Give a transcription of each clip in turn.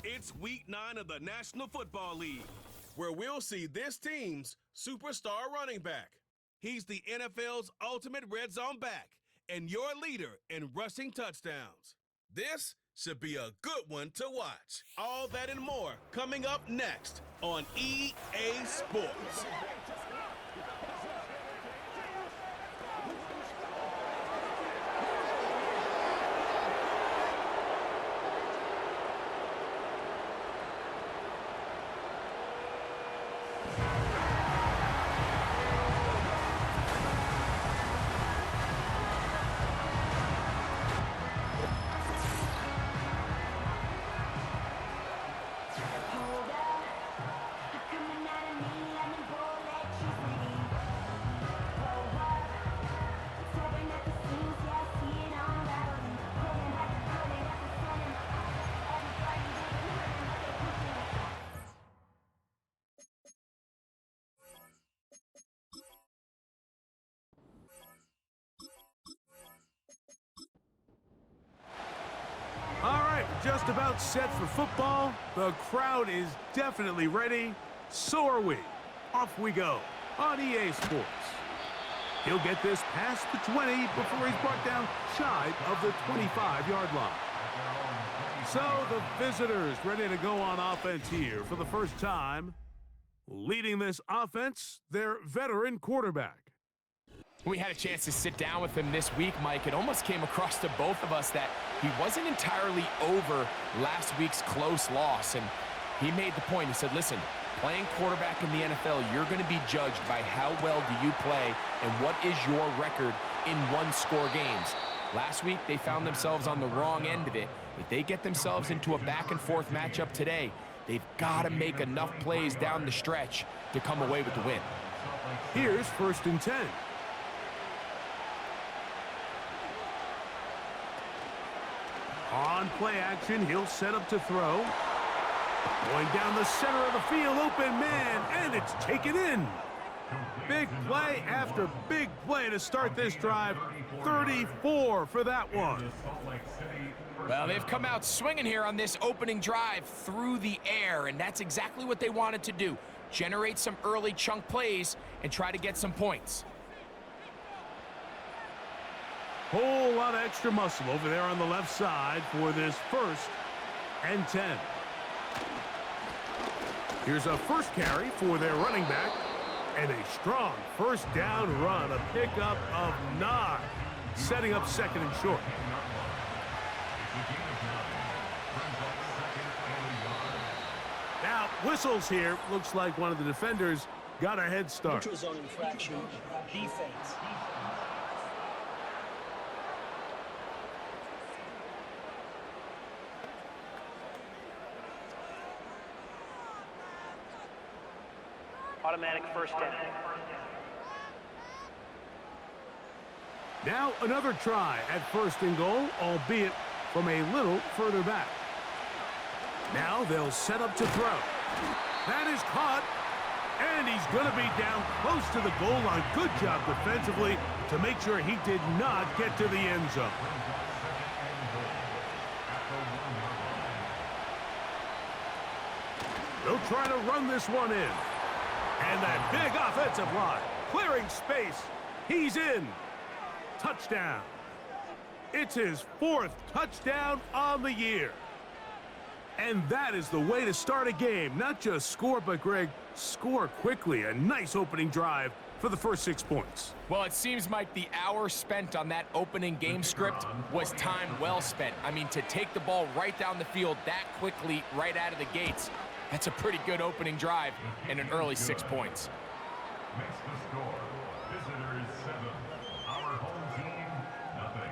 It's Week 9 of the National Football League, where we'll see this team's superstar running back. He's the NFL's ultimate red zone back and your leader in rushing touchdowns. This should be a good one to watch. All that and more coming up next on EA Sports. Just about set for football. The crowd is definitely ready. So are we. Off we go on EA Sports. He'll get this past the 20 before he's brought down shy of the 25-yard line. So the visitors ready to go on offense here for the first time. Leading this offense, their veteran quarterback. We had a chance to sit down with him this week, Mike. It almost came across to both of us that he wasn't entirely over last week's close loss. And he made the point. He said, listen, playing quarterback in the NFL, you're going to be judged by how well do you play and what is your record in one-score games. Last week, they found themselves on the wrong end of it. If they get themselves into a back-and-forth matchup today, they've got to make enough plays down the stretch to come away with the win. Here's 1st and 10. On play action, he'll set up to throw. Going down the center of the field, open man, and it's taken in. Big play after big play to start this drive. 34 for that one. Well, they've come out swinging here on this opening drive through the air, and that's exactly what they wanted to do. Generate some early chunk plays and try to get some points. Whole lot of extra muscle over there on the left side for this 1st and 10. Here's a first carry for their running back and a strong first down run, a pickup of 9, setting up 2nd and short. Now, whistles here. Looks like one of the defenders got a head start. Neutral zone infraction, defense. Automatic first down. Now another try at 1st and goal, albeit from a little further back. Now they'll set up to throw. That is caught, and he's going to be down close to the goal line. Good job defensively to make sure he did not get to the end zone. They'll try to run this one in. And that big offensive line, clearing space. He's in. Touchdown. It's his 4th touchdown on the year. And that is the way to start a game. Not just score, but, Greg, score quickly. A nice opening drive for the first 6 points. Well, it seems like the hour spent on that opening game script was time well spent. I mean, to take the ball right down the field that quickly right out of the gates, that's a pretty good opening drive and an early 6 points. Makes the score. Visitors 7. Our home team, nothing.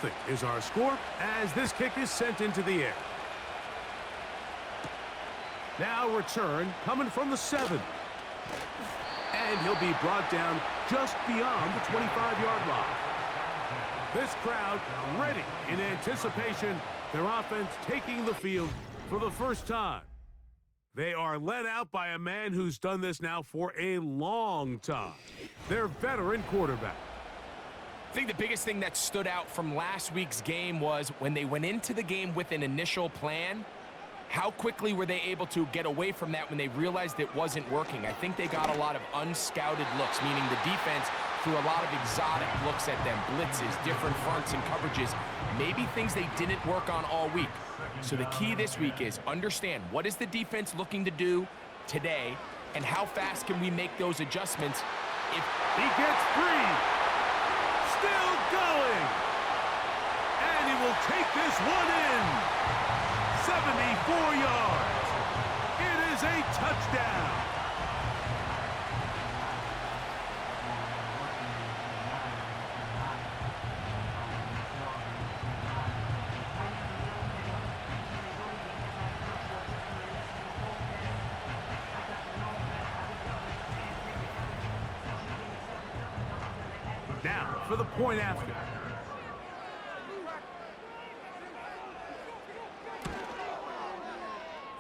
$7-0 is our score as this kick is sent into the air. Now return coming from the 7. And he'll be brought down just beyond the 25-yard line. This crowd ready in anticipation. Their offense taking the field for the first time. They are led out by a man who's done this now for a long time. Their veteran quarterback. I think the biggest thing that stood out from last week's game was when they went into the game with an initial plan, how quickly were they able to get away from that when they realized it wasn't working? I think they got a lot of unscouted looks, meaning the defense threw a lot of exotic looks at them, blitzes, different fronts and coverages, maybe things they didn't work on all week. So the key this week is understand what is the defense looking to do today and how fast can we make those adjustments. If he gets free, still going, and he will take this one in. 74 yards. It is a touchdown. Now for the point after.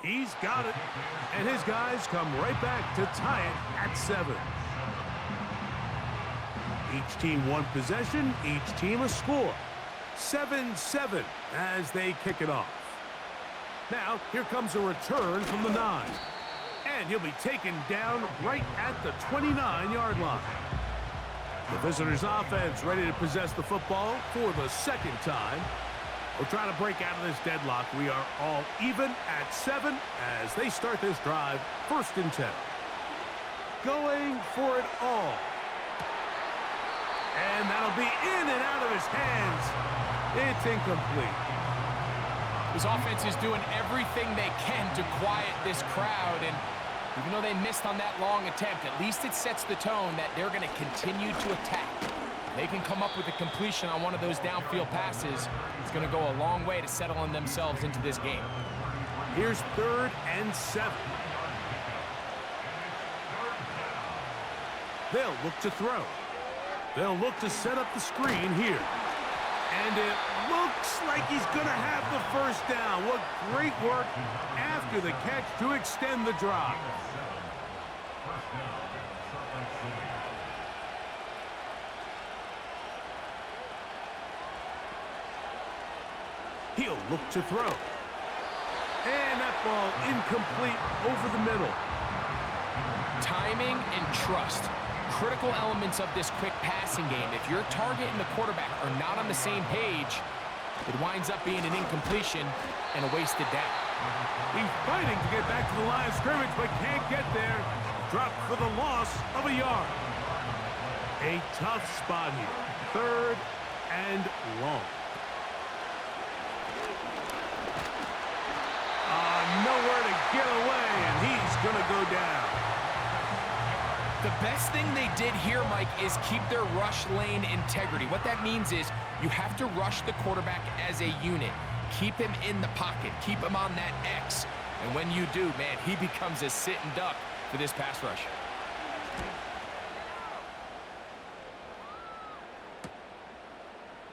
He's got it, and his guys come right back to tie it at 7. Each team one possession, each team a score. 7-7 as they kick it off. Now, here comes a return from the 9. And he'll be taken down right at the 29-yard line. The visitors' offense ready to possess the football for the second time. We'll try to break out of this deadlock. We are all even at 7 as they start this drive, 1st and 10. Going for it all. And that'll be in and out of his hands. It's incomplete. This offense is doing everything they can to quiet this crowd, and even though they missed on that long attempt, at least it sets the tone that they're going to continue to attack. They can come up with a completion on one of those downfield passes. It's going to go a long way to settling themselves into this game. Here's 3rd and 7. They'll look to throw. They'll look to set up the screen here. And it looks like he's going to have the 1st down. What great work after the catch to extend the drive. He'll look to throw. And that ball incomplete over the middle. Timing and trust. Critical elements of this quick passing game. If your target and the quarterback are not on the same page, it winds up being an incompletion and a wasted down. He's fighting to get back to the line of scrimmage, but can't get there. Dropped for the loss of a yard. A tough spot here. 3rd and long. Nowhere to get away, and he's going to go down. The best thing they did here, Mike, is keep their rush lane integrity. What that means is you have to rush the quarterback as a unit. Keep him in the pocket. Keep him on that X. And when you do, man, he becomes a sitting duck for this pass rush.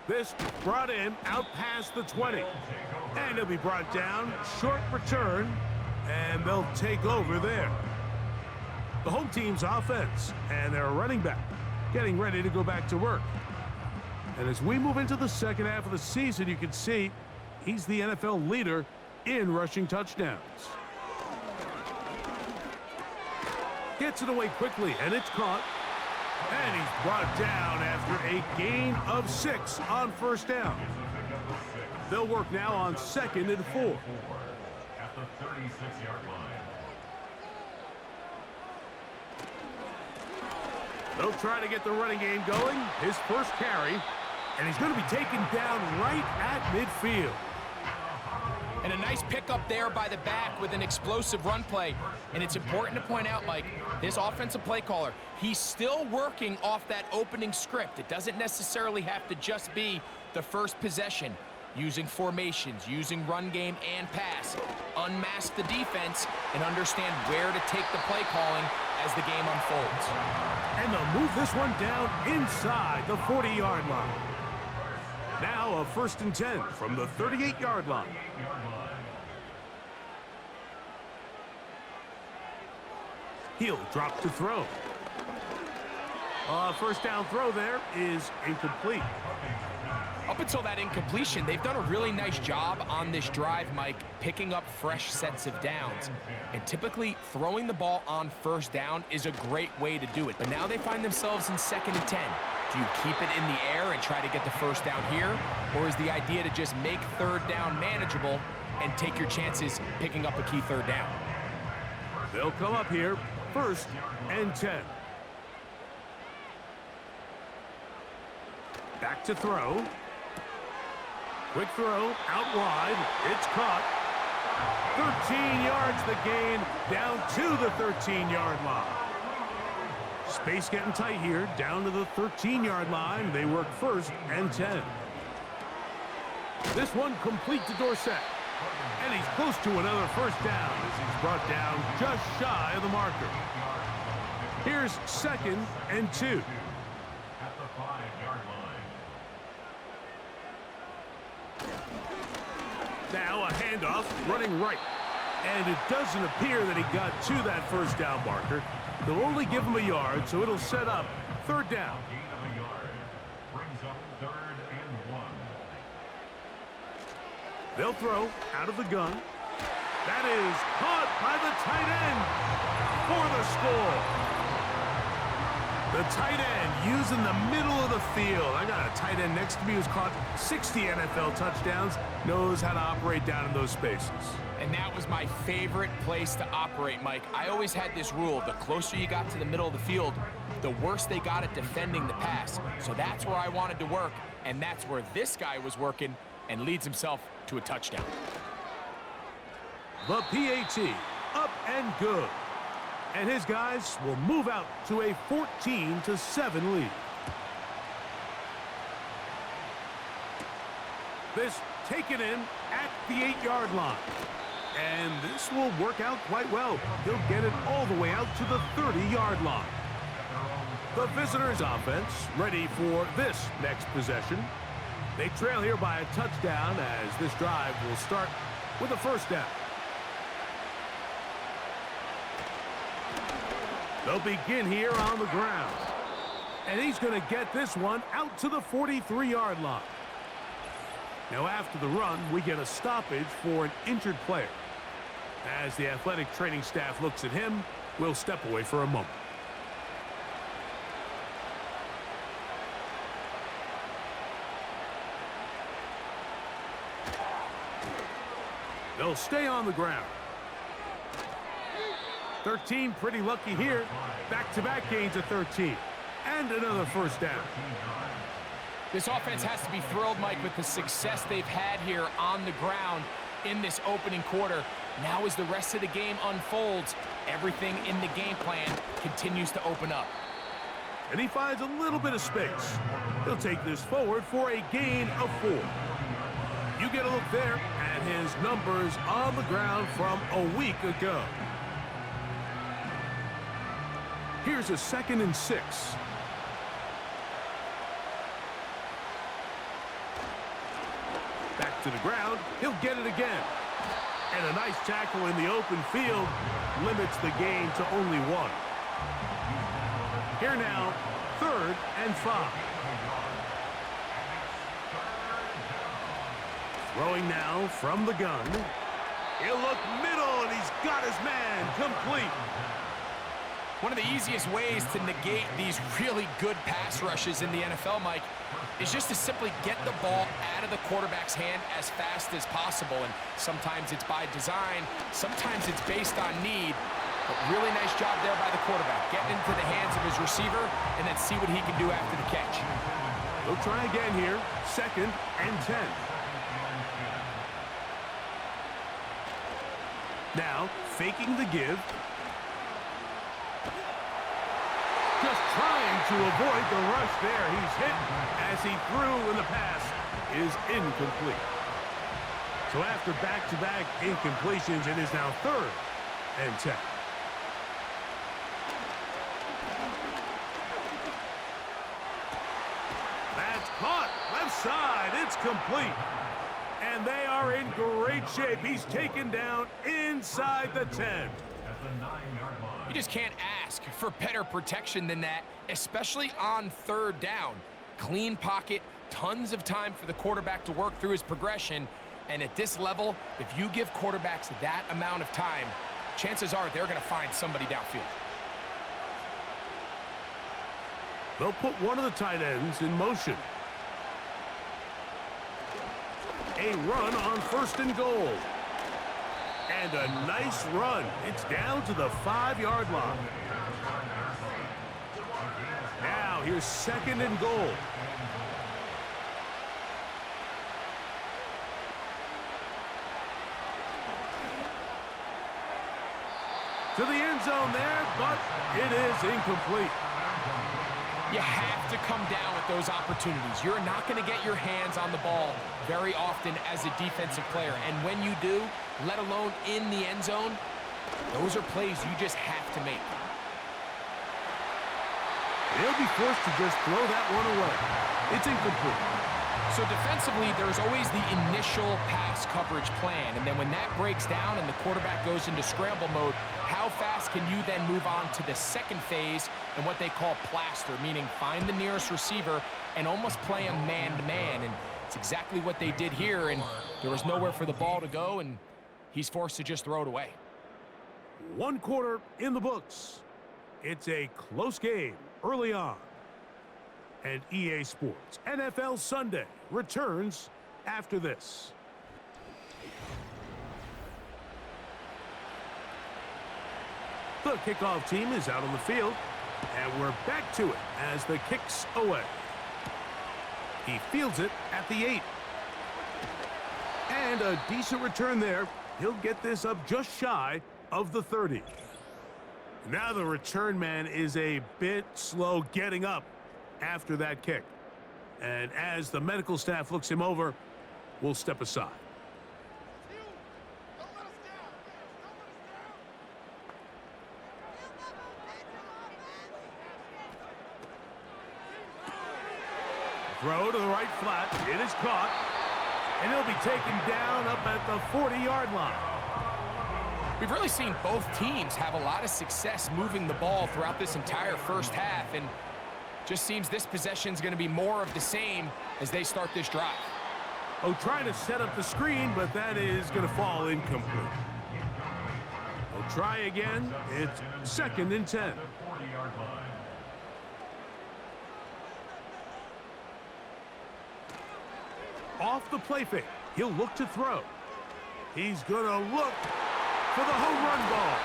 This brought in out past the 20. And he'll be brought down. Short return. And they'll take over there. The home team's offense and their running back getting ready to go back to work. And as we move into the second half of the season, you can see he's the NFL leader in rushing touchdowns. Gets it away quickly, and it's caught. And he's brought down after a gain of 6 on 1st down. They'll work now on 2nd and 4. At the 36-yard line. They'll try to get the running game going. His 1st carry. And he's going to be taken down right at midfield. And a nice pickup there by the back with an explosive run play. And it's important to point out, Mike, this offensive play caller, he's still working off that opening script. It doesn't necessarily have to just be the first possession. Using formations, using run game and pass. Unmask the defense and understand where to take the play calling as the game unfolds. And they'll move this one down inside the 40-yard line. Now a 1st and 10 from the 38-yard line. He'll drop to throw. First down throw there is incomplete. Up until that incompletion, they've done a really nice job on this drive, Mike, picking up fresh sets of downs. And typically, throwing the ball on first down is a great way to do it. But now they find themselves in 2nd and 10. Do you keep it in the air and try to get the first down here? Or is the idea to just make 3rd down manageable and take your chances picking up a key 3rd down? They'll come up here, 1st and 10. Back to throw. Quick throw, out wide. It's caught. 13 yards the gain, down to the 13-yard line. Space getting tight here, down to the 13-yard line. They work 1st and 10. This one complete to Dorsett. And he's close to another first down as he's brought down just shy of the marker. Here's 2nd and 2. At the 5-yard line. Now a handoff running right. And it doesn't appear that he got to that first down marker. They'll only give him a yard, so it'll set up 3rd down. Gain of a yard. Brings up 3rd and 1. They'll throw out of the gun. That is caught by the tight end for the score. The tight end using the middle of the field. I got a tight end next to me who's caught 60 NFL touchdowns, knows how to operate down in those spaces. And that was my favorite place to operate, Mike. I always had this rule: the closer you got to the middle of the field, the worse they got at defending the pass. So that's where I wanted to work, and that's where this guy was working and leads himself to a touchdown. The PAT up and good. And his guys will move out to a 14-7 lead. This taken in at the 8-yard line. And this will work out quite well. He'll get it all the way out to the 30-yard line. The visitors' offense ready for this next possession. They trail here by a touchdown as this drive will start with a first down. They'll begin here on the ground. And he's going to get this one out to the 43-yard line. Now after the run, we get a stoppage for an injured player. As the athletic training staff looks at him, we'll step away for a moment. They'll stay on the ground. 13 pretty lucky here. Back-to-back gains of 13. And another first down. This offense has to be thrilled, Mike, with the success they've had here on the ground in this opening quarter. Now as the rest of the game unfolds, everything in the game plan continues to open up. And he finds a little bit of space. He'll take this forward for a gain of 4. You get a look there at his numbers on the ground from a week ago. Here's a 2nd and 6. Back to the ground. He'll get it again. And a nice tackle in the open field limits the gain to only 1. Here now, 3rd and 5. Throwing now from the gun. He'll look middle, and he's got his man complete. One of the easiest ways to negate these really good pass rushes in the NFL, Mike, is just to simply get the ball out of the quarterback's hand as fast as possible. And sometimes it's by design, sometimes it's based on need. But really nice job there by the quarterback, getting into the hands of his receiver and then see what he can do after the catch. They'll try again here, 2nd and 10. Now, faking the give. Just trying to avoid the rush there. He's hit as he threw, and the pass is incomplete. So after back-to-back incompletions, it is now 3rd and 10. That's caught. Left side. It's complete. And they are in great shape. He's taken down inside the 10. At the 9-yard line. You just can't ask for better protection than that, especially on third down. Clean pocket, tons of time for the quarterback to work through his progression. And at this level, if you give quarterbacks that amount of time, chances are they're going to find somebody downfield. They'll put one of the tight ends in motion. A run on 1st and goal. And a nice run. It's down to the 5-yard line. Now here's 2nd and goal. To the end zone there, but it is incomplete. You have to come down with those opportunities. You're not going to get your hands on the ball very often as a defensive player. And when you do, let alone in the end zone, those are plays you just have to make. They'll be forced to just throw that one away. It's incomplete. So defensively, there's always the initial pass coverage plan. And then when that breaks down and the quarterback goes into scramble mode, how fast can you then move on to the second phase and what they call plaster, meaning find the nearest receiver and almost play him man-to-man. And it's exactly what they did here, and there was nowhere for the ball to go, and he's forced to just throw it away. 1 quarter in the books. It's a close game early on. And EA Sports NFL Sunday returns after this. The kickoff team is out on the field, and we're back to it as the kick's away. He fields it at the 8. And a decent return there. He'll get this up just shy of the 30. Now the return man is a bit slow getting up after that kick. And as the medical staff looks him over, we'll step aside. Throw to the right flat. It is caught. And he'll be taken down up at the 40-yard line. We've really seen both teams have a lot of success moving the ball throughout this entire first half, and just seems this possession is going to be more of the same as they start this drive. Oh, trying to set up the screen, but that is going to fall incomplete. We'll try again. It's 2nd and 10. Off the play fake. He'll look to throw. He's going to look for the home run ball.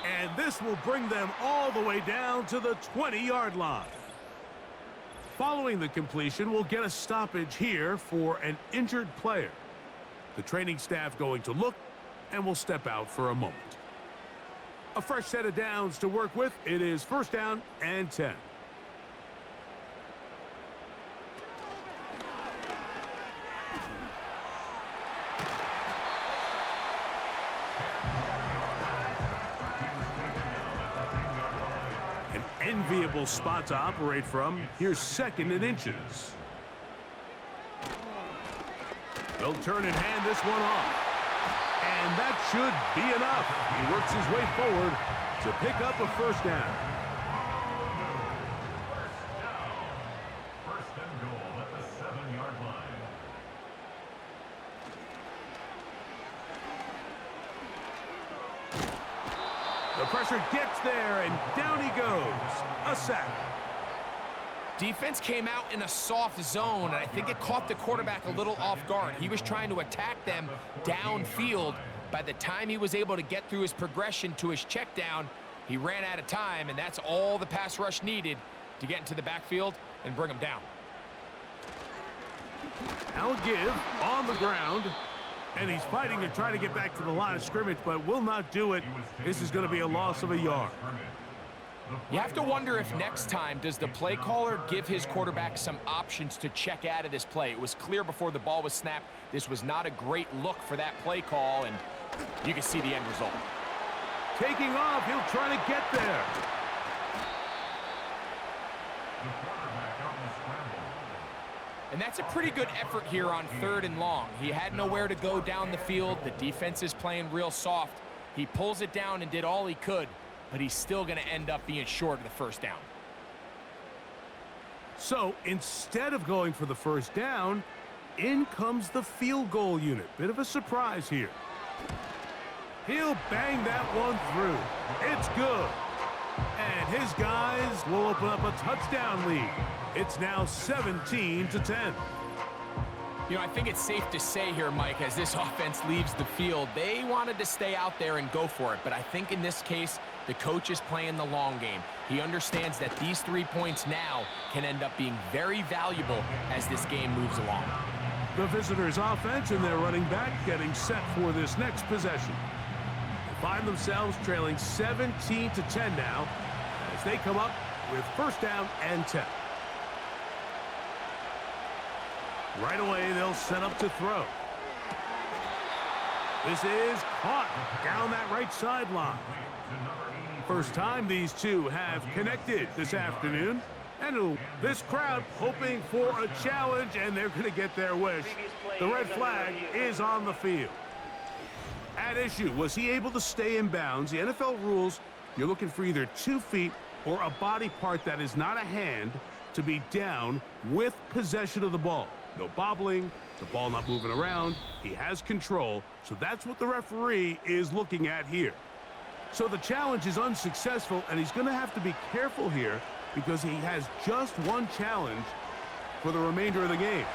And this will bring them all the way down to the 20-yard line. Following the completion, we'll get a stoppage here for an injured player. The training staff going to look, and we'll step out for a moment. A fresh set of downs to work with. It is 1st down and 10. Enviable spot to operate from. Here's 2nd and inches. They'll turn and hand this one off. And that should be enough. He works his way forward to pick up a 1st down. First and goal at the 7-yard line. The pressure gets there, and down he goes. A sack. Defense came out in a soft zone, and I think it caught the quarterback a little off guard. He was trying to attack them downfield. By the time he was able to get through his progression to his check down, he ran out of time, and that's all the pass rush needed to get into the backfield and bring him down. Now a give on the ground. And he's fighting to try to get back to the line of scrimmage, but will not do it. This is going to be a loss of a yard. You have to wonder if next time, does the play caller give his quarterback some options to check out of this play? It was clear before the ball was snapped, this was not a great look for that play call, and you can see the end result. Taking off, he'll try to get there. And that's a pretty good effort here on 3rd and long. He had nowhere to go down the field. The defense is playing real soft. He pulls it down and did all he could but he's still going to end up being short of the first down. So instead of going for the first down, in comes the field goal unit. Bit of a surprise here. He'll bang that one through. It's good. And his guys will open up a touchdown lead. It's now 17-10. You know, I think it's safe to say here, Mike, as this offense leaves the field, they wanted to stay out there and go for it. But I think in this case, the coach is playing the long game. He understands that these 3 points now can end up being very valuable as this game moves along. The visitors' offense and their running back getting set for this next possession. They find themselves trailing 17-10 now as they come up with first down and 10. Right away, they'll set up to throw. This is caught down that right sideline. First time these two have connected this afternoon. And this crowd hoping for a challenge, and they're going to get their wish. The red flag is on the field. At issue, was he able to stay in bounds? The NFL rules, you're looking for either 2 feet or a body part that is not a hand to be down with possession of the ball. No bobbling, the ball not moving around. He has control, so that's what the referee is looking at here. So the challenge is unsuccessful, and he's going to have to be careful here because he has just one challenge for the remainder of the game.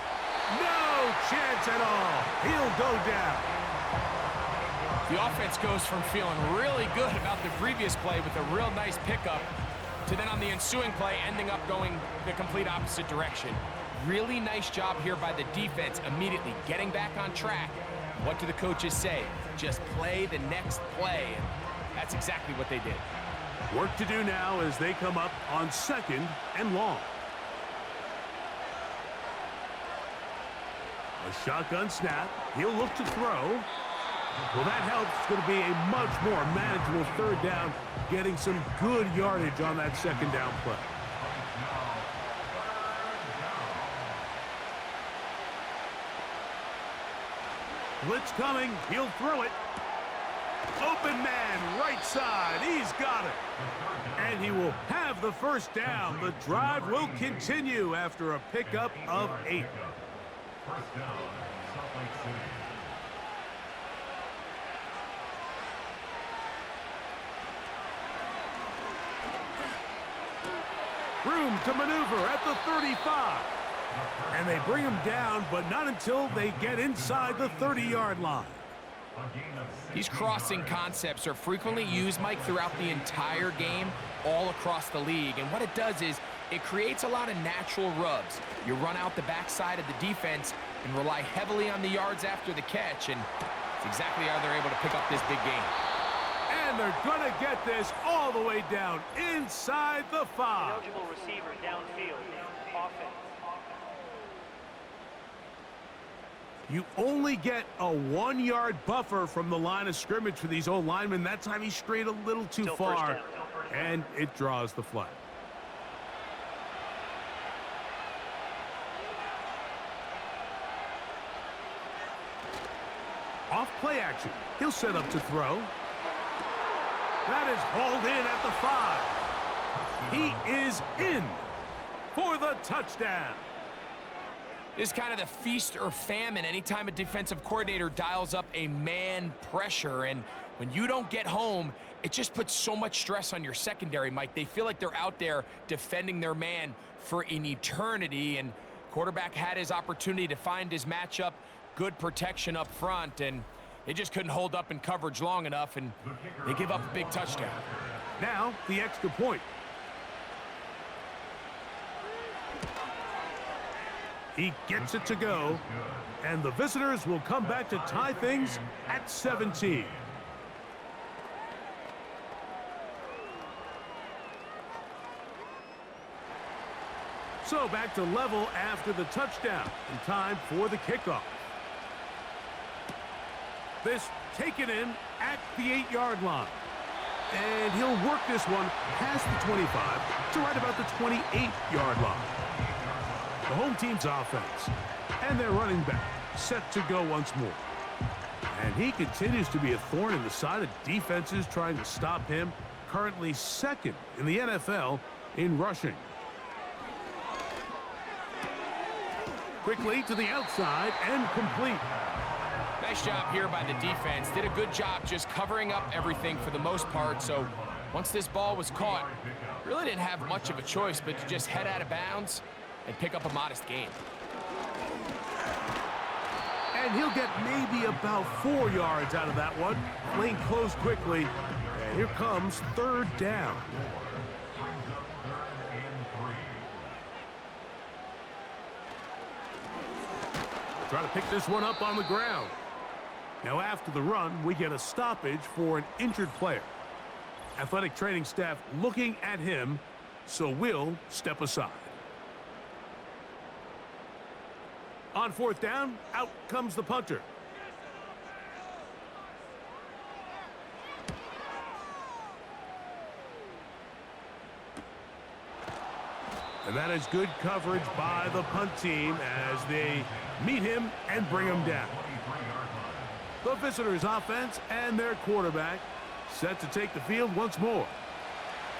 No chance at all. He'll go down. The offense goes from feeling really good about the previous play with a real nice pickup to then on the ensuing play ending up going the complete opposite direction. Really nice job here by the defense, immediately getting back on track. What do the coaches say? Just play the next play. And that's exactly what they did. Work to do now as they come up on second and long. A shotgun snap. He'll look to throw. Well, that helps. It's going to be a much more manageable third down, getting some good yardage on that second down play. Blitz coming. He'll throw it. Open man, right side. He's got it. And he will have the first down. The drive will continue after a pickup of 8. First down, Salt Lake City. Room to maneuver at the 35. And they bring him down, but not until they get inside the 30-yard line. These crossing concepts are frequently used, Mike, throughout the entire game, all across the league. And what it does is it creates a lot of natural rubs. You run out the backside of the defense and rely heavily on the yards after the catch, and it's exactly how they're able to pick up this big game. And they're going to get this all the way down inside the 5. Eligible receiver downfield. Offense. You only get a 1-yard buffer from the line of scrimmage for these old linemen. That time he strayed a little too far, and it draws the flag. Off play action. He'll set up to throw. That is hauled in at the 5. He is in for the touchdown. This is kind of the feast or famine anytime a defensive coordinator dials up a man pressure. And when you don't get home, it just puts so much stress on your secondary, Mike. They feel like they're out there defending their man for an eternity. And quarterback had his opportunity to find his matchup, good protection up front, and they just couldn't hold up in coverage long enough, and they give up a big touchdown. Now, the extra point. He gets it to go, and the visitors will come back to tie things at 17. So back to level after the touchdown, in time for the kickoff. This taken in at the 8-yard line. And he'll work this one past the 25 to right about the 28-yard line. The home team's offense and their running back set to go once more. And he continues to be a thorn in the side of defenses trying to stop him. currently second in the NFL in rushing. Quickly to the outside and complete. Nice job here by the defense. Did a good job just covering up everything for the most part. So once this ball was caught, really didn't have much of a choice but to just head out of bounds and pick up a modest gain. And he'll get maybe about 4 yards out of that one. Lane closed quickly. And here comes third down. Try to pick this one up on the ground. Now after the run, we get a stoppage for an injured player. Athletic training staff looking at him, so we'll step aside. On fourth down, out comes the punter. And that is good coverage by the punt team as they meet him and bring him down. The visitors' offense and their quarterback set to take the field once more.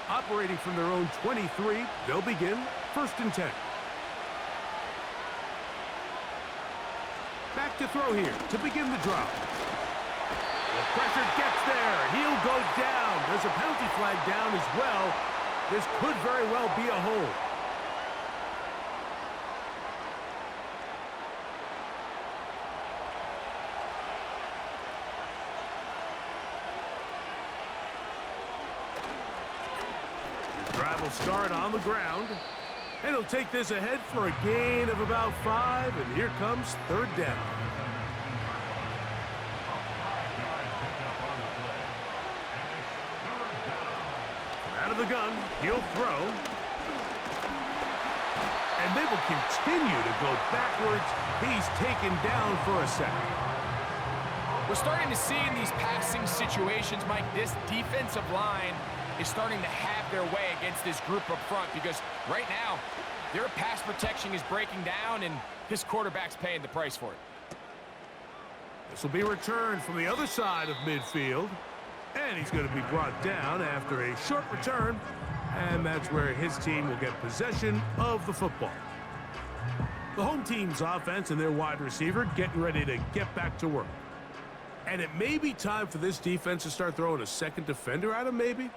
Operating from their own 23, they'll begin 1st and 10. Back to throw here to begin the drive. The pressure gets there. He'll go down. There's a penalty flag down as well. This could very well be a hold. Drive will start on the ground. And he'll take this ahead for a gain of about 5, and here comes third down. Out of the gun, he'll throw. And they will continue to go backwards. He's taken down for a second. We're starting to see in these passing situations, Mike, this defensive line is starting to have their way against this group up front because right now, their pass protection is breaking down and this quarterback's paying the price for it. This will be returned from the other side of midfield. And he's going to be brought down after a short return. And that's where his team will get possession of the football. The home team's offense and their wide receiver getting ready to get back to work. And it may be time for this defense to start throwing a second defender at him, maybe.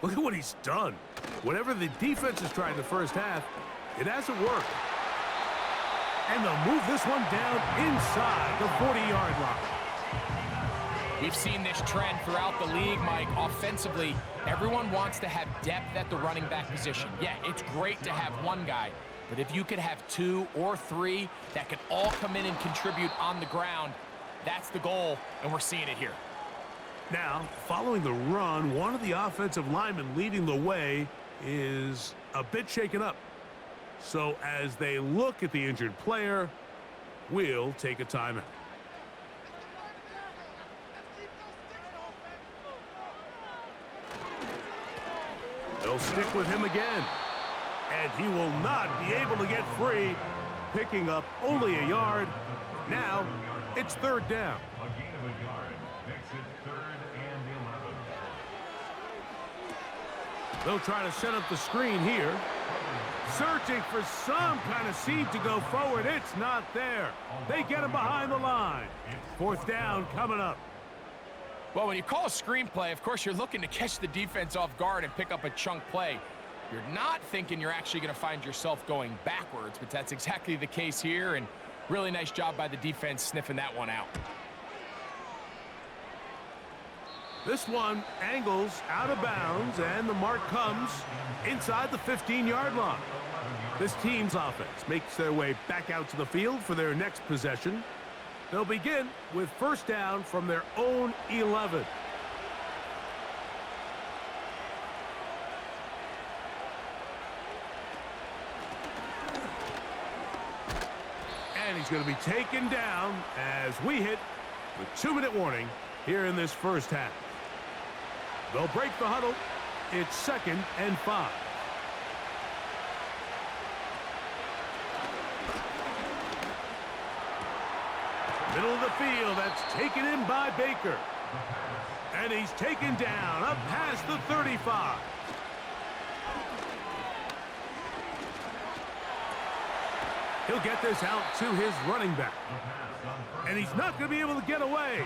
Look at what he's done. Whatever the defense has tried in the first half, it hasn't worked. And they'll move this one down inside the 40-yard line. We've seen this trend throughout the league, Mike. Offensively, everyone wants to have depth at the running back position. Yeah, it's great to have one guy, but if you could have 2 or 3 that could all come in and contribute on the ground, that's the goal, and we're seeing it here. Now, following the run, one of the offensive linemen leading the way is a bit shaken up. So as they look at the injured player, we'll take a timeout. They'll stick with him again. And he will not be able to get free, picking up only a yard. Now, it's third down. A gain of a yard makes it 3rd and 11. They'll try to set up the screen here. Searching for some kind of seed to go forward. It's not there. They get him behind the line. 4th down coming up. Well, when you call a screenplay, of course, you're looking to catch the defense off guard and pick up a chunk play. You're not thinking you're actually going to find yourself going backwards, but that's exactly the case here, and really nice job by the defense sniffing that one out. This one angles out of bounds, and the mark comes inside the 15-yard line. This team's offense makes their way back out to the field for their next possession. They'll begin with 1st down from their own 11. And he's going to be taken down as we hit with 2-minute warning here in this first half. They'll break the huddle. It's 2nd and 5. Middle of the field, that's taken in by Baker. And he's taken down up past the 35. He'll get this out to his running back. And he's not going to be able to get away.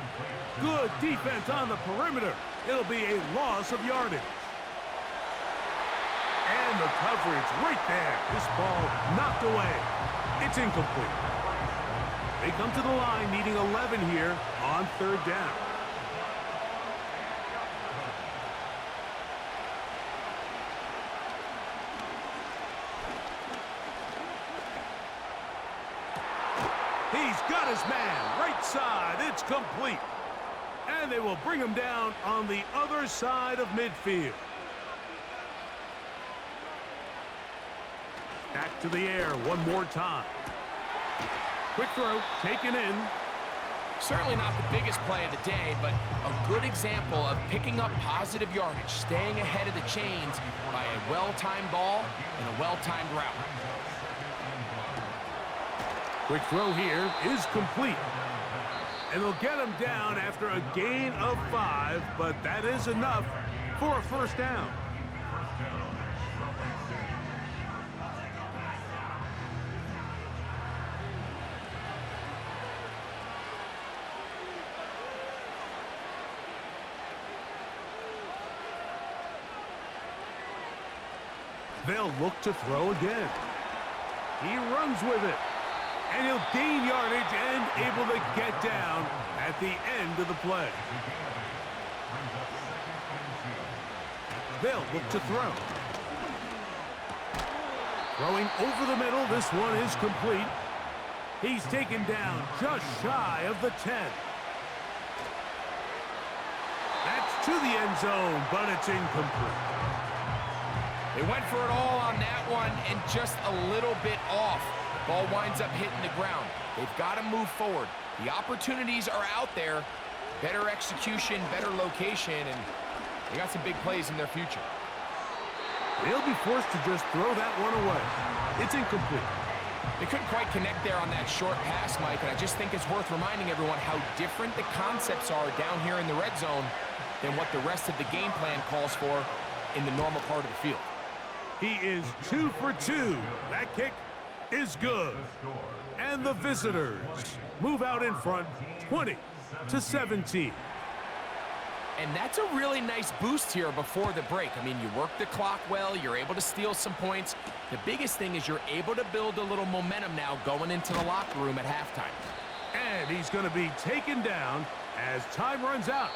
Good defense on the perimeter. It'll be a loss of yardage. And the coverage right there. This ball knocked away. It's incomplete. They come to the line needing 11 here on third down. He's got his man, right side, it's complete. And they will bring him down on the other side of midfield. Back to the air one more time. Quick throw, taken in. Certainly not the biggest play of the day, but a good example of picking up positive yardage, staying ahead of the chains by a well-timed ball and a well-timed route. Quick throw here is complete. And they'll get him down after a gain of 5, but that is enough for a first down. They'll look to throw again. He runs with it. And he'll gain yardage and able to get down at the end of the play. They'll look to throw. Throwing over the middle, this one is complete. He's taken down just shy of the 10. That's to the end zone, but it's incomplete. They went for it all on that one and just a little bit off. Ball winds up hitting the ground. They've got to move forward. The opportunities are out there. Better execution, better location, and they got some big plays in their future. They'll be forced to just throw that one away. It's incomplete. They couldn't quite connect there on that short pass, Mike, and I just think it's worth reminding everyone how different the concepts are down here in the red zone than what the rest of the game plan calls for in the normal part of the field. He is 2 for 2. That kick is good. And the visitors move out in front 20-17. And that's a really nice boost here before the break. I mean, you work the clock well, you're able to steal some points. The biggest thing is you're able to build a little momentum now going into the locker room at halftime. And he's going to be taken down as time runs out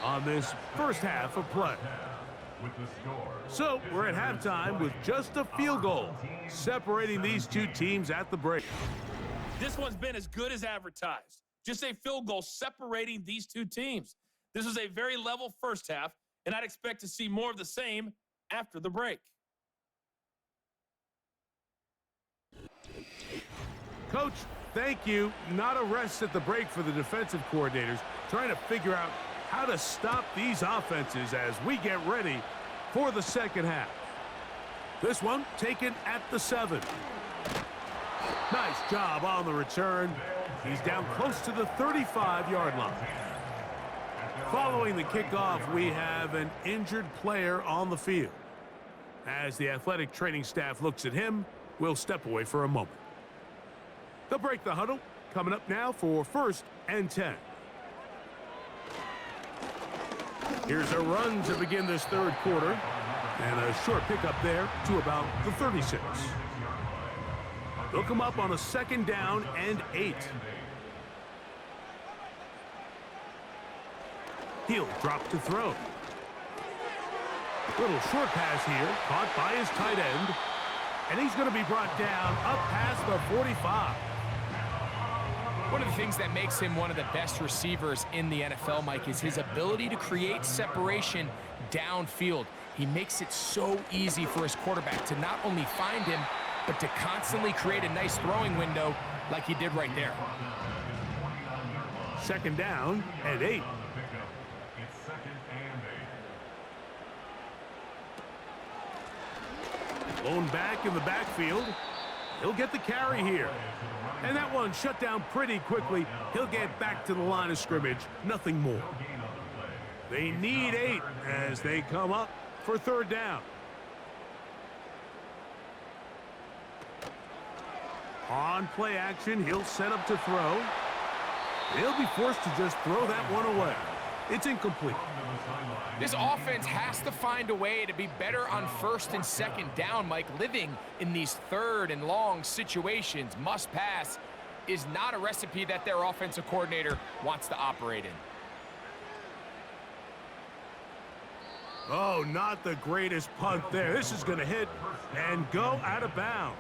on this first half of play. So we're at halftime with just a field goal separating these two teams at the break. This one's been as good as advertised. Just a field goal separating these two teams. This was a very level first half, and I'd expect to see more of the same after the break. Coach, thank you. Not a rest at the break for the defensive coordinators, trying to figure out how to stop these offenses as we get ready for the second half. This one taken at the 7. Nice job on the return. He's down close to the 35-yard line. Following the kickoff, we have an injured player on the field. As the athletic training staff looks at him, we'll step away for a moment. They'll break the huddle. Coming up now for 1st and 10. Here's a run to begin this third quarter. And a short pickup there to about the 36. They'll come up on a 2nd down and 8. He'll drop to throw. Little short pass here, caught by his tight end. And he's going to be brought down up past the 45. One of the things that makes him one of the best receivers in the NFL, Mike, is his ability to create separation downfield. He makes it so easy for his quarterback to not only find him, but to constantly create a nice throwing window like he did right there. 2nd down and 8. Blown back in the backfield. He'll get the carry here. And that one shut down pretty quickly. He'll get back to the line of scrimmage. Nothing more. They need 8 as they come up for third down. On play action, he'll set up to throw. He'll be forced to just throw that one away. It's incomplete. This offense has to find a way to be better on first and second down, Mike. Living in these third and long situations, must pass, is not a recipe that their offensive coordinator wants to operate in. Oh, not the greatest punt there. This is going to hit and go out of bounds.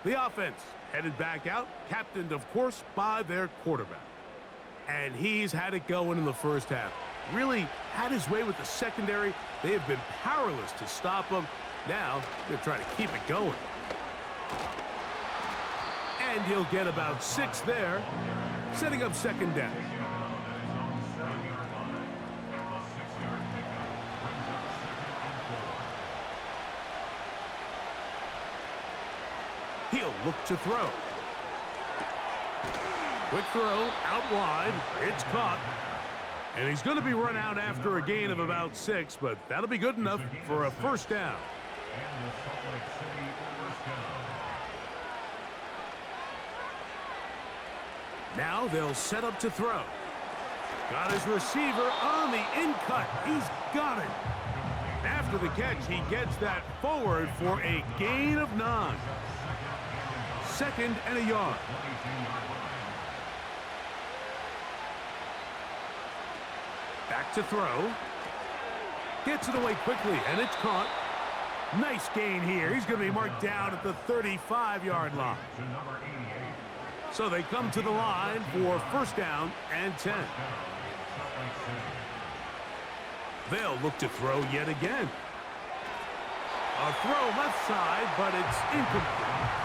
The offense headed back out, captained, of course, by their quarterback. And he's had it going in the first half. Really had his way with the secondary. They have been powerless to stop him. Now they're trying to keep it going. And he'll get about 6 there, setting up second down. He'll look to throw. Quick throw, out wide. It's caught. And he's going to be run out after a gain of about 6, but that'll be good enough for a first down. Now they'll set up to throw. Got his receiver on the in-cut. He's got it. After the catch, he gets that forward for a gain of 9. Second and a yard. Back to throw. Gets it away quickly, and it's caught. Nice gain here. He's going to be marked down at the 35-yard line. So they come to the line for first down and 10. They'll look to throw yet again. A throw left side, but it's incomplete.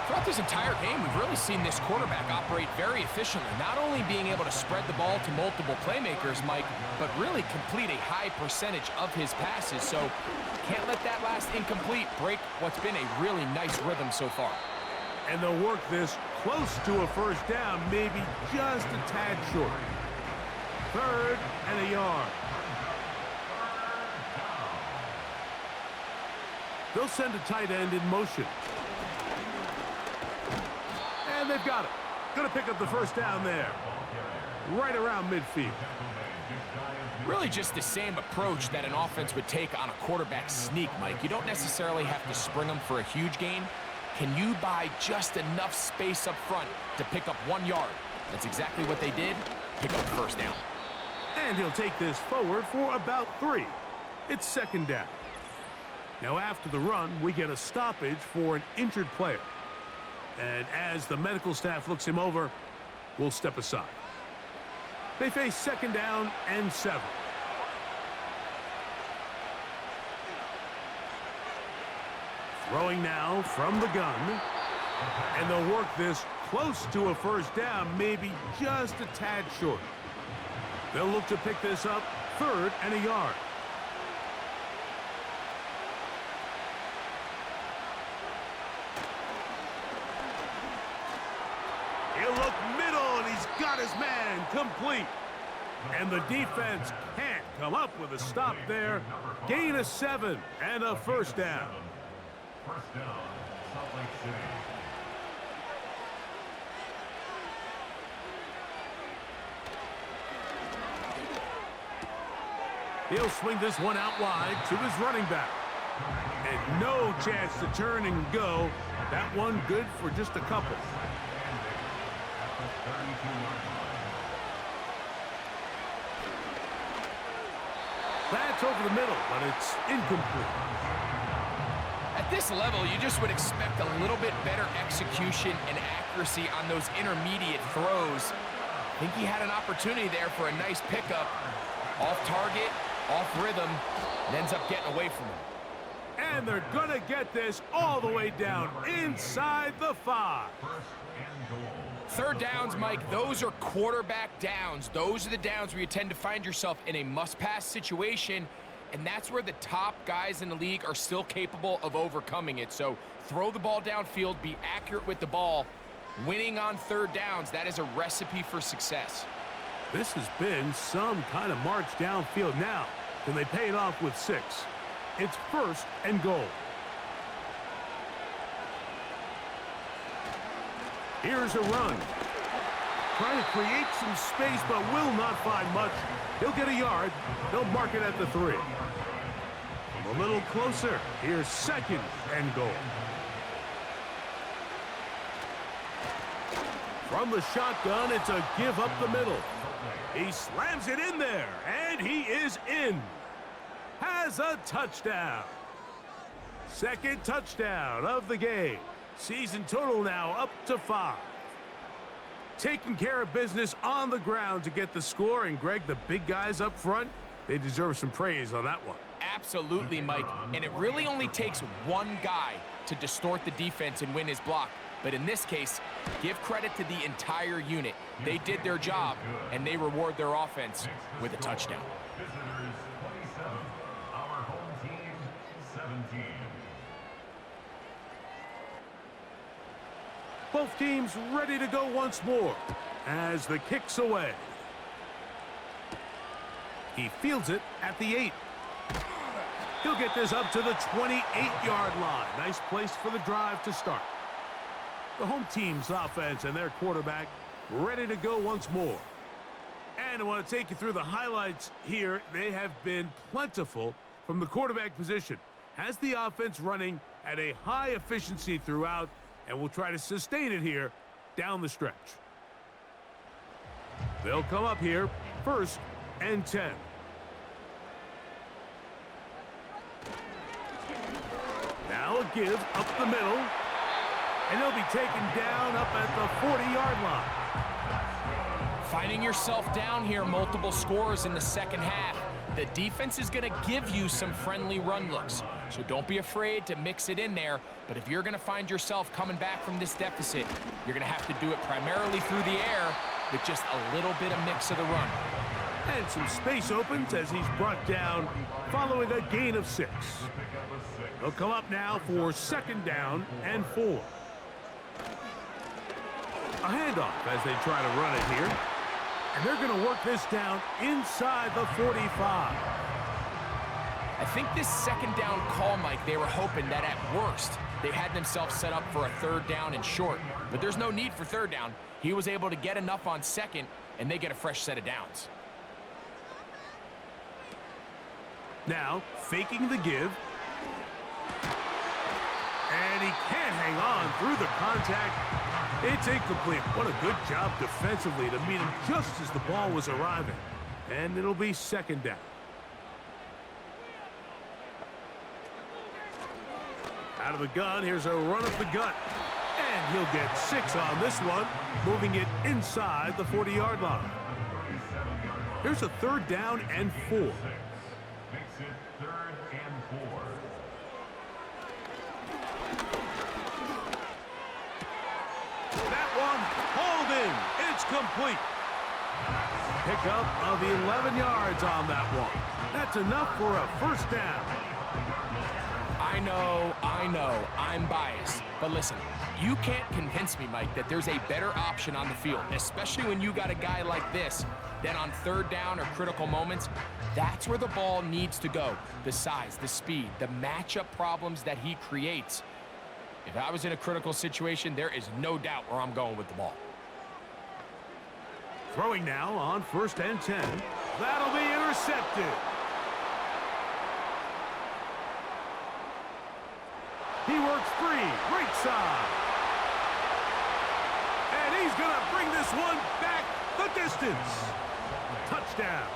Throughout this entire game, we've really seen this quarterback operate very efficiently, not only being able to spread the ball to multiple playmakers, Mike, but really complete a high percentage of his passes. So can't let that last incomplete break what's been a really nice rhythm so far. And they'll work this close to a first down, maybe just a tad short. Third and a yard. They'll send a tight end in motion. And they've got it. Going to pick up the first down there. Right around midfield. Really just the same approach that an offense would take on a quarterback sneak, Mike. You don't necessarily have to spring them for a huge gain. Can you buy just enough space up front to pick up 1 yard? That's exactly what they did. Pick up the first down. And he'll take this forward for about 3. It's second down. Now after the run, we get a stoppage for an injured player. And as the medical staff looks him over, we'll step aside. They face second down and 7. Throwing now from the gun. And they'll work this close to a first down, maybe just a tad short. They'll look to pick this up third and a yard. He'll look middle, and he's got his man complete. And the defense can't come up with a stop there. Gain of 7 and a first down. First down, Salt Lake City. He'll swing this one out wide to his running back. And no chance to turn and go. That one good for just a couple. That's over the middle, but it's incomplete. At this level, you just would expect a little bit better execution and accuracy on those intermediate throws. I think he had an opportunity there for a nice pickup. Off target, off rhythm, and ends up getting away from him. And they're going to get this all the way down inside the 5. Third downs, Mike, those are quarterback downs. Those are the downs where you tend to find yourself in a must-pass situation, and that's where the top guys in the league are still capable of overcoming it. So throw the ball downfield, be accurate with the ball. Winning on third downs, that is a recipe for success. This has been some kind of march downfield. Now, can they pay it off with 6? It's 1st and goal. Here's a run. Trying to create some space, but will not find much. He'll get a yard. They'll mark it at the 3. A little closer. Here's 2nd and goal. From the shotgun, it's a give up the middle. He slams it in there, and he is in. Has a touchdown. 2nd touchdown of the game. Season total now up to 5. Taking care of business on the ground to get the score. And, Greg, the big guys up front, they deserve some praise on that one. Absolutely, Mike. And it really only takes one guy to distort the defense and win his block. But in this case, give credit to the entire unit. They did their job, and they reward their offense with a touchdown. Visitors 27, our home team 17. Both teams ready to go once more as the kick's away. He fields it at the 8. He'll get this up to the 28-yard line. Nice place for the drive to start. The home team's offense and their quarterback ready to go once more. And I want to take you through the highlights here. They have been plentiful from the quarterback position. Has the offense running at a high efficiency throughout, and we'll try to sustain it here down the stretch. They'll come up here, 1st and 10. Now a give up the middle. And he'll be taken down up at the 40-yard line. Finding yourself down here, multiple scores in the second half. The defense is going to give you some friendly run looks, so don't be afraid to mix it in there. But if you're going to find yourself coming back from this deficit, you're going to have to do it primarily through the air with just a little bit of mix of the run. And some space opens as he's brought down following a gain of 6. They'll come up now for 2nd down and 4. A handoff as they try to run it here. And they're going to work this down inside the 45. I think this 2nd down call, Mike, they were hoping that at worst they had themselves set up for a 3rd down and short. But there's no need for 3rd down. He was able to get enough on 2nd, and they get a fresh set of downs. Now, faking the give. And he can't hang on through the contact. It's incomplete. What a good job defensively to meet him just as the ball was arriving. And it'll be 2nd down. Out of the gun, here's a run up the gut. And he'll get 6 on this one, moving it inside the 40-yard line. Here's a 3rd down and 4. Makes it 3rd and 4. That one hauled in. It's complete. Pickup of 11 yards on that one. That's enough for a 1st down. I know, I'm biased. But listen, you can't convince me, Mike, that there's a better option on the field, especially when you got a guy like this, that on 3rd down or critical moments, that's where the ball needs to go. The size, the speed, the matchup problems that he creates. If I was in a critical situation, there is no doubt where I'm going with the ball. Throwing now on 1st and 10. That'll be intercepted. He works free, right side. And he's going to bring this one back the distance. Touchdown.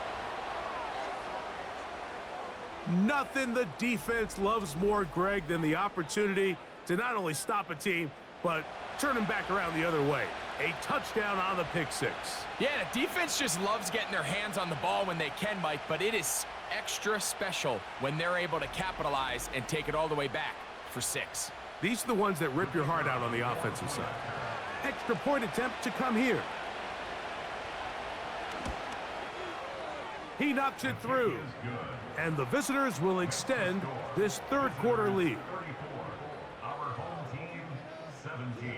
Nothing the defense loves more, Greg, than the opportunity to not only stop a team, but turn them back around the other way. A touchdown on the pick 6. Yeah, the defense just loves getting their hands on the ball when they can, Mike, but it is extra special when they're able to capitalize and take it all the way back for 6. These are the ones that rip your heart out on the offensive side. Extra point attempt to come here. He knocks it through. And the visitors will extend this 3rd quarter lead. 34, our home team 17.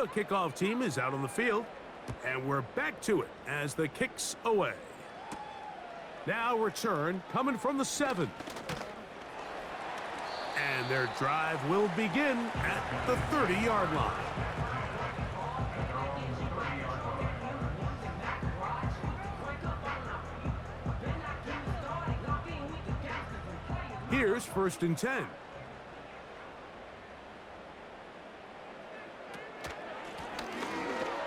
The kickoff team is out on the field, and we're back to it as the kick's away. Now return coming from the 7. And their drive will begin at the 30-yard line. Here's 1st and 10.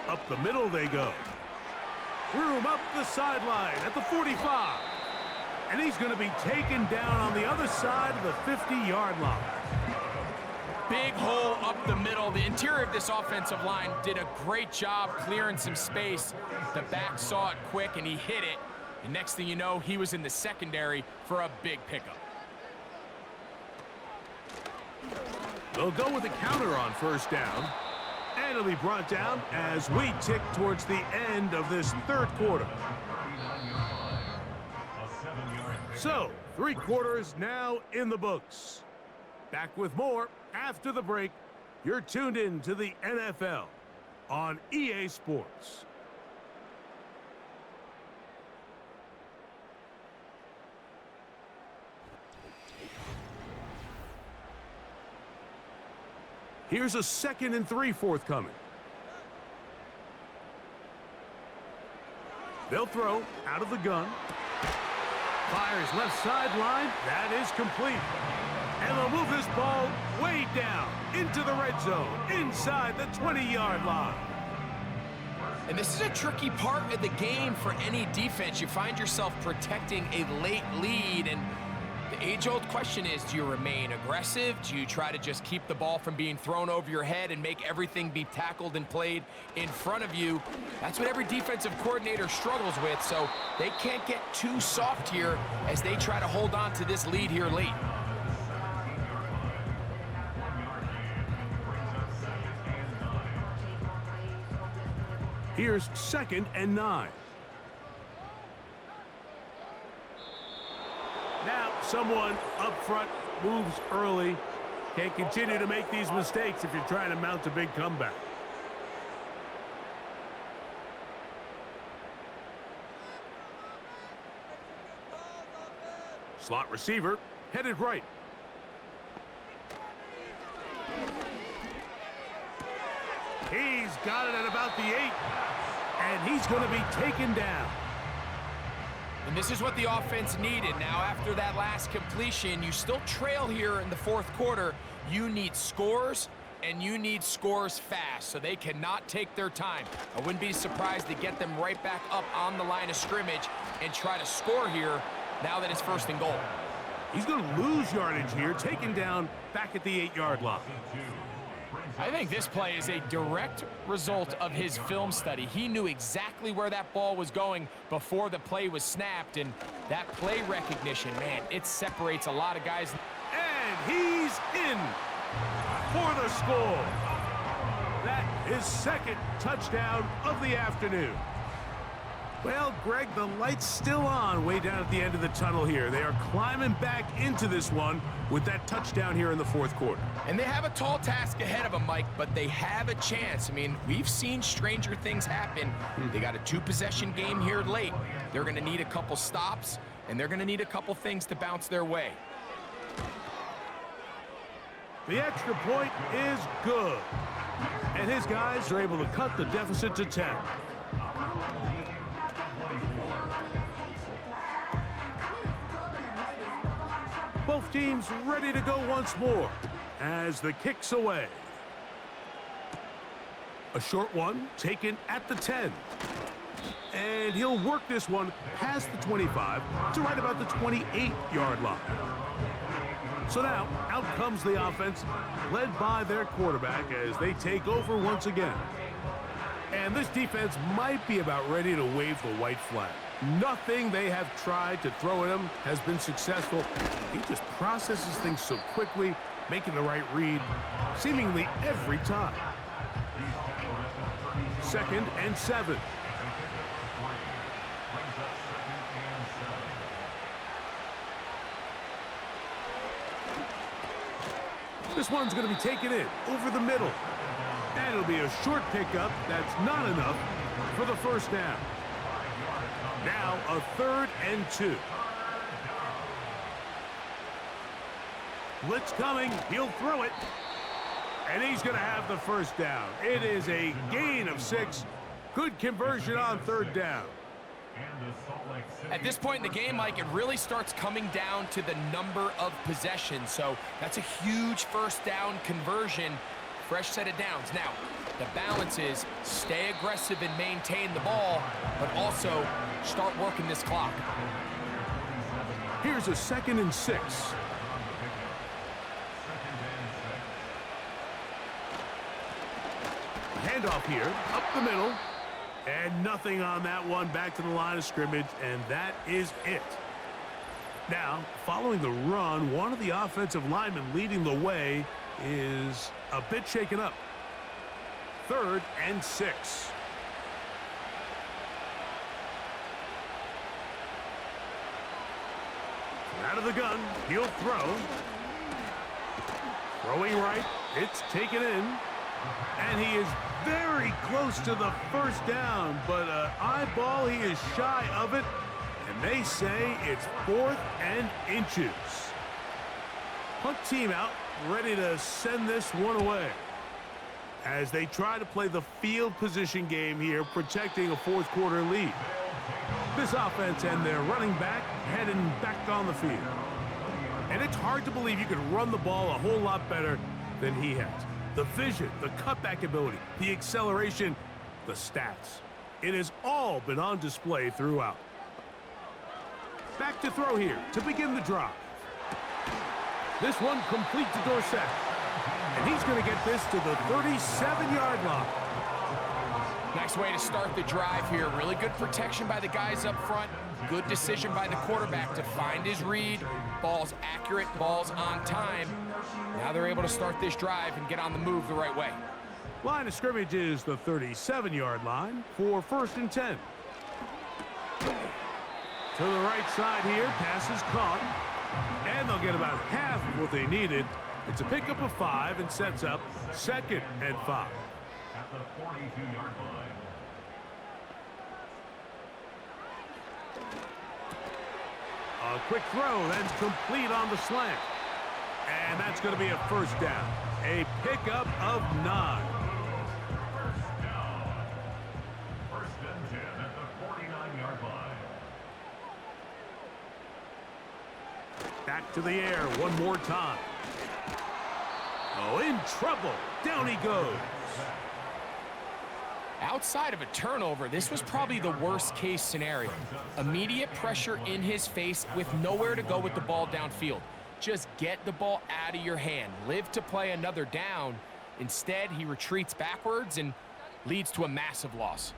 Up the middle they go. Room up the sideline at the 45. And he's going to be taken down on the other side of the 50-yard line. Big hole up the middle. The interior of this offensive line did a great job clearing some space. The back saw it quick, and he hit it. And next thing you know, he was in the secondary for a big pickup. They'll go with a counter on 1st down. And it'll be brought down as we tick towards the end of this 3rd quarter. So, 3 quarters now in the books. Back with more after the break. You're tuned in to the NFL on EA Sports. Here's a 2nd and 3 forthcoming. They'll throw out of the gun. Fires left sideline. That is complete. And they'll move this ball way down into the red zone, inside the 20-yard line. And this is a tricky part of the game for any defense. You find yourself protecting a late lead, and the age-old question is, do you remain aggressive? Do you try to just keep the ball from being thrown over your head and make everything be tackled and played in front of you? That's what every defensive coordinator struggles with, so they can't get too soft here as they try to hold on to this lead here late. Here's 2nd and 9. Now someone up front moves early. Can't continue to make these mistakes if you're trying to mount a big comeback. Slot receiver headed right. He's got it at about the 8, and he's going to be taken down. And this is what the offense needed. Now, after that last completion, you still trail here in the 4th quarter. You need scores, and you need scores fast, so they cannot take their time. I wouldn't be surprised to get them right back up on the line of scrimmage and try to score here now that it's 1st and goal. He's going to lose yardage here, taken down back at the 8-yard line. I think this play is a direct result of his film study. He knew exactly where that ball was going before the play was snapped, and that play recognition, man, it separates a lot of guys. And he's in for the score. That is 2nd touchdown of the afternoon. Well, Greg, the light's still on way down at the end of the tunnel here. They are climbing back into this one with that touchdown here in the 4th quarter. And they have a tall task ahead of them, Mike, but they have a chance. I mean, we've seen stranger things happen. They got a 2-possession game here late. They're going to need a couple stops, and they're going to need a couple things to bounce their way. The extra point is good. And his guys are able to cut the deficit to 10. Both teams ready to go once more as the kick's away. A short one taken at the 10. And he'll work this one past the 25 to right about the 28-yard line. So now, out comes the offense, led by their quarterback as they take over once again. And this defense might be about ready to wave the white flag. Nothing they have tried to throw at him has been successful. He just processes things so quickly, making the right read, seemingly every time. 2nd and 7. This one's going to be taken in over the middle. And it'll be a short pickup. That's not enough for the first down. Now a 3rd and 2. Blitz coming. He'll throw it. And he's going to have the first down. It is a gain of 6. Good conversion on 3rd down. At this point in the game, Mike, it really starts coming down to the number of possessions. So that's a huge first down conversion. Fresh set of downs. Now, the balance is stay aggressive and maintain the ball, but also start working this clock. Here's a 2nd and 6. Handoff here, up the middle, and nothing on that one. Back to the line of scrimmage, and that is it. Now, following the run, one of the offensive linemen leading the way is a bit shaken up. 3rd and 6. Out of the gun, he'll throw. Throwing right, it's taken in. And he is very close to the first down, but eyeball, he is shy of it. And they say it's 4th and inches. Punt team out, ready to send this one away as they try to play the field position game here, protecting a 4th quarter lead. This offense and their running back heading back on the field. And it's hard to believe you can run the ball a whole lot better than he has. The vision, the cutback ability, the acceleration, the stats. It has all been on display throughout. Back to throw here to begin the drive. This one complete to Dorsett. And he's going to get this to the 37-yard line. Nice way to start the drive here. Really good protection by the guys up front. Good decision by the quarterback to find his read. Ball's accurate, ball's on time. Now they're able to start this drive and get on the move the right way. Line of scrimmage is the 37-yard line for 1st and 10. To the right side here, pass is caught. And they'll get about half of what they needed. It's a pickup of 5 and sets up 2nd and 5. At the 42-yard line. A quick throw, then complete on the slant. And that's going to be a first down. A pickup of 9. First down. 1st and 10 at the 49-yard line. Back to the air one more time. Oh, in trouble. Down he goes. Outside of a turnover, this was probably the worst case scenario. Immediate pressure in his face with nowhere to go with the ball downfield. Just get the ball out of your hand. Live to play another down. Instead, he retreats backwards and leads to a massive loss.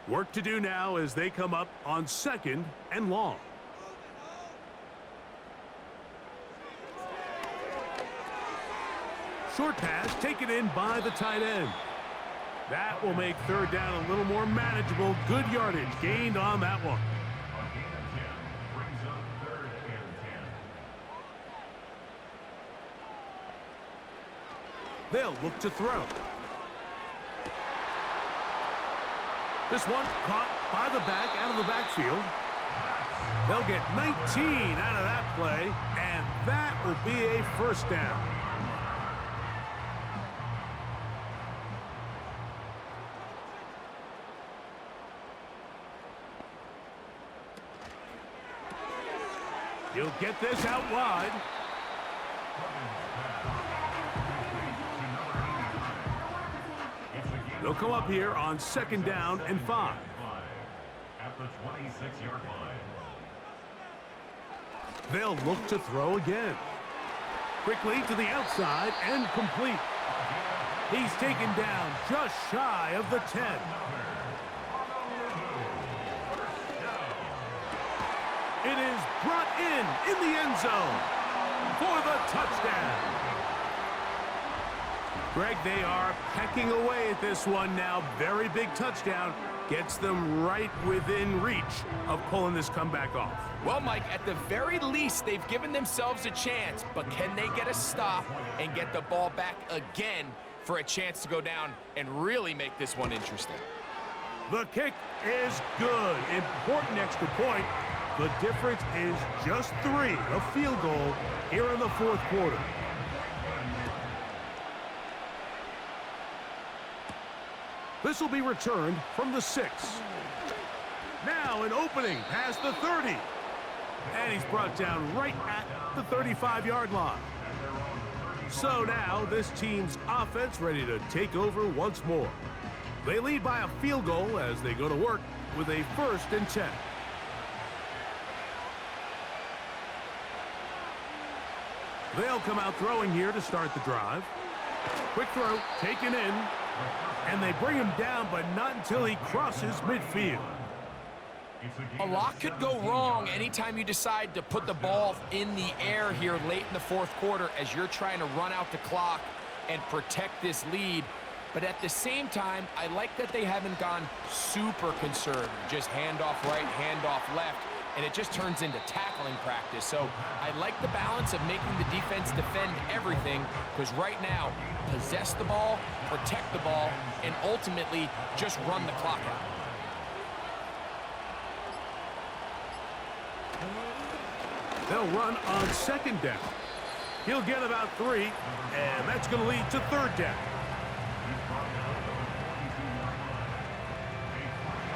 Work to do now as they come up on 2nd and long. Short pass taken in by the tight end. That will make 3rd down a little more manageable. Good yardage gained on that one. A gain of 10 brings up 3rd and 10. They'll look to throw. This one caught by the back out of the backfield. They'll get 19 out of that play, and that will be a first down. He'll get this out wide. They'll come up here on 2nd down and 5. At the 26-yard line. They'll look to throw again. Quickly to the outside and complete. He's taken down just shy of the 10. It is brought in the end zone for the touchdown. Greg, they are pecking away at this one now. Very big touchdown. gets them right within reach of pulling this comeback off. Well, Mike, at the very least, they've given themselves a chance, but can they get a stop and get the ball back again for a chance to go down and really make this one interesting? The kick is good. Important extra point. The difference is just 3, a field goal here in the fourth quarter. This will be returned from the 6. Now an opening past the 30. And he's brought down right at the 35-yard line. So now this team's offense ready to take over once more. They lead by a field goal as they go to work with a 1st and 10. They'll come out throwing here to start the drive. Quick throw, taken in, and they bring him down, but not until he crosses midfield. A lot could go wrong anytime you decide to put the ball in the air here late in the fourth quarter as you're trying to run out the clock and protect this lead. But at the same time, I like that they haven't gone super conservative. Just handoff right, handoff left, and it just turns into tackling practice. So I like the balance of making the defense defend everything, because right now, possess the ball, protect the ball, and ultimately just run the clock out. They'll run on 2nd down. He'll get about 3, and that's going to lead to 3rd down.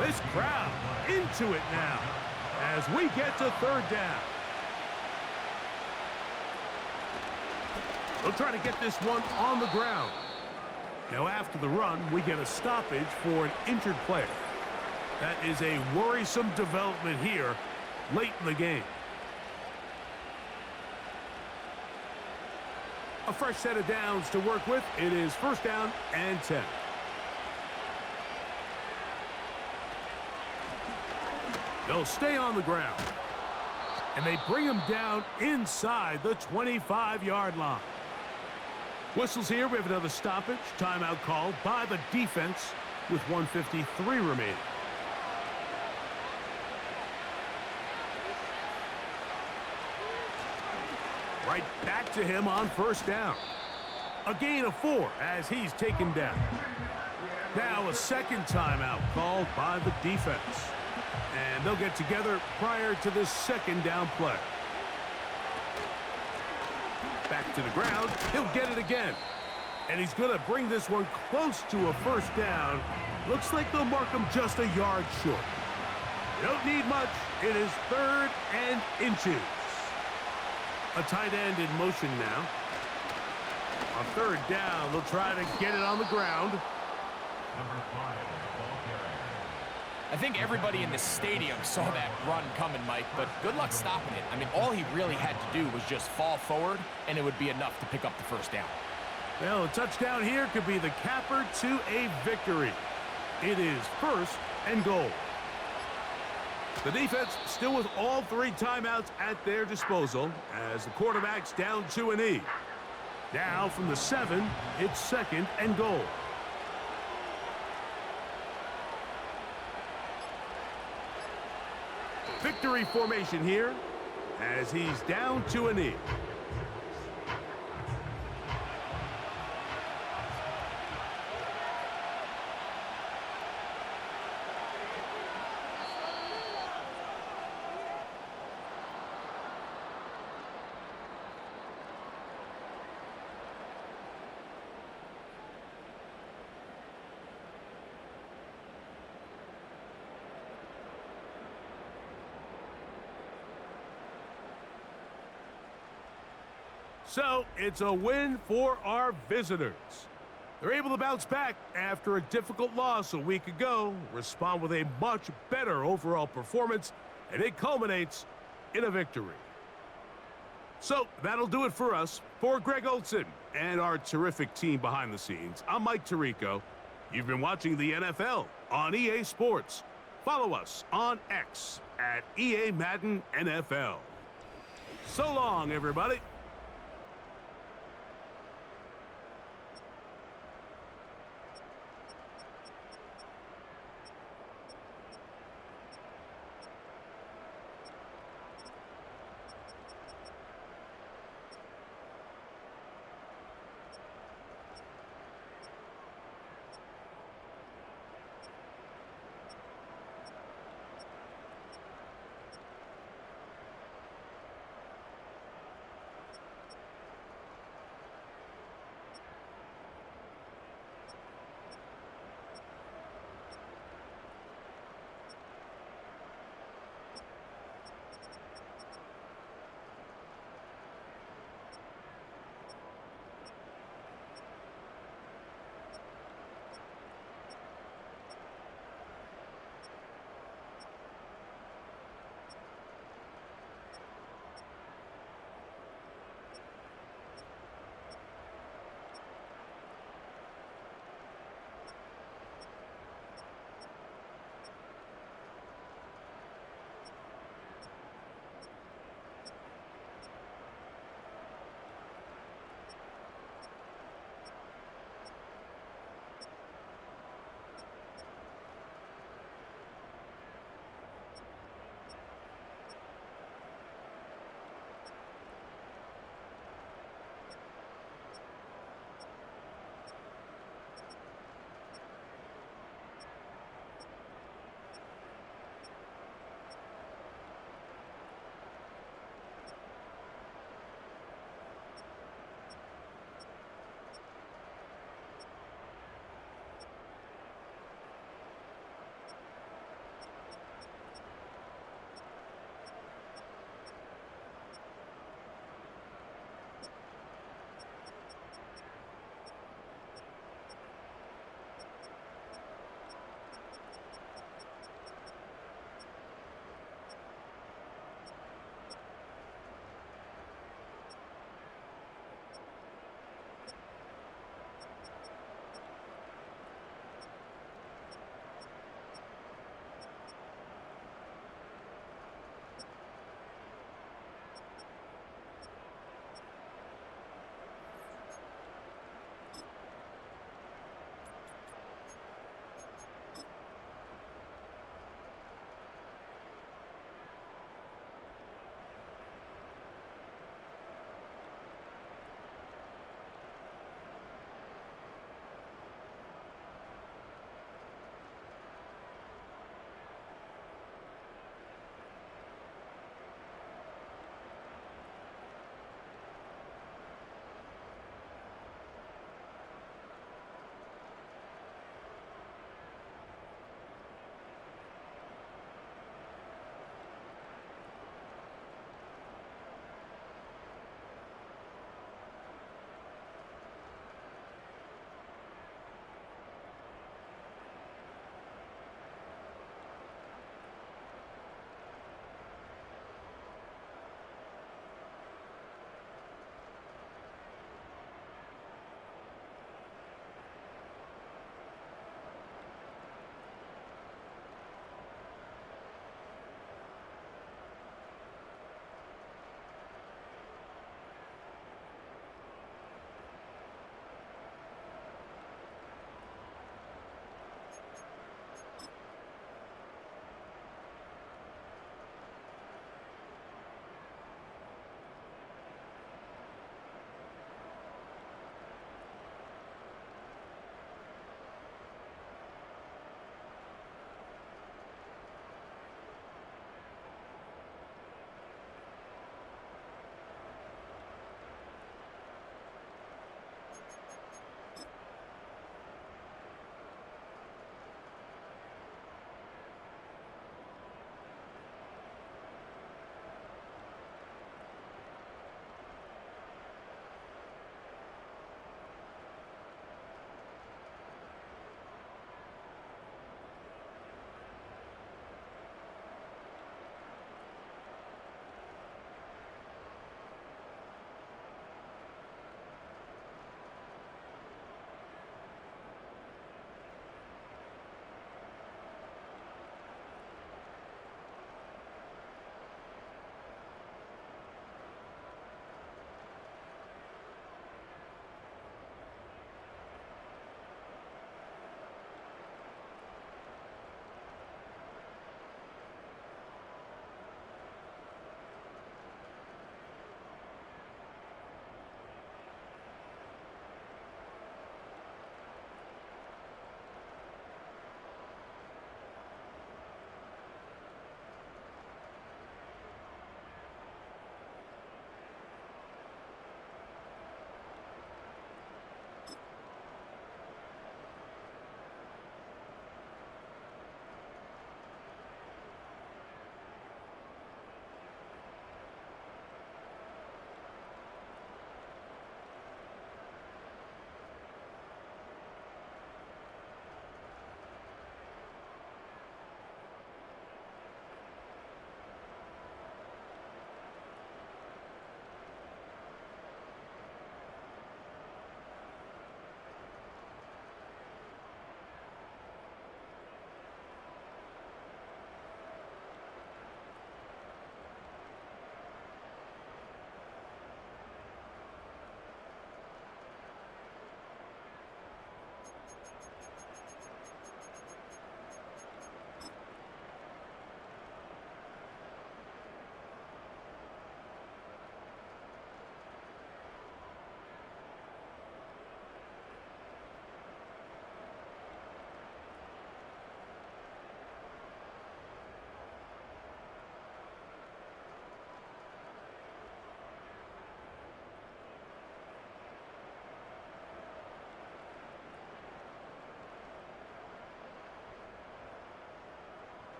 This crowd into it now as we get to 3rd down. They'll try to get this one on the ground. Now after the run, we get a stoppage for an injured player. That is a worrisome development here late in the game. A fresh set of downs to work with. It is 1st down and 10. They'll stay on the ground. And they bring him down inside the 25-yard line. Whistles here. We have another stoppage. Timeout called by the defense with 1:53 remaining. Right back to him on 1st down. A gain of 4 as he's taken down. Now a 2nd timeout called by the defense. And they'll get together prior to this 2nd down play. Back to the ground. He'll get it again. And he's going to bring this one close to a 1st down. Looks like they'll mark him just a yard short. They don't need much. It is 3rd and inches. A tight end in motion now. On 3rd down, they'll try to get it on the ground. Number 5, ball carrier. I think everybody in the stadium saw that run coming, Mike, but good luck stopping it. I mean, all he really had to do was just fall forward, and it would be enough to pick up the 1st down. Well, a touchdown here could be the capper to a victory. It is 1st and goal. The defense still with all 3 timeouts at their disposal as the quarterback's down to a knee. Now from the 7, it's 2nd and goal. Victory formation here as he's down to a knee. So it's a win for our visitors. They're able to bounce back after a difficult loss a week ago, respond with a much better overall performance, and it culminates in a victory. So that'll do it for us. For Greg Olson and our terrific team behind the scenes, I'm Mike Tirico. You've been watching the NFL on EA Sports. Follow us on X at EA Madden NFL. So long, everybody.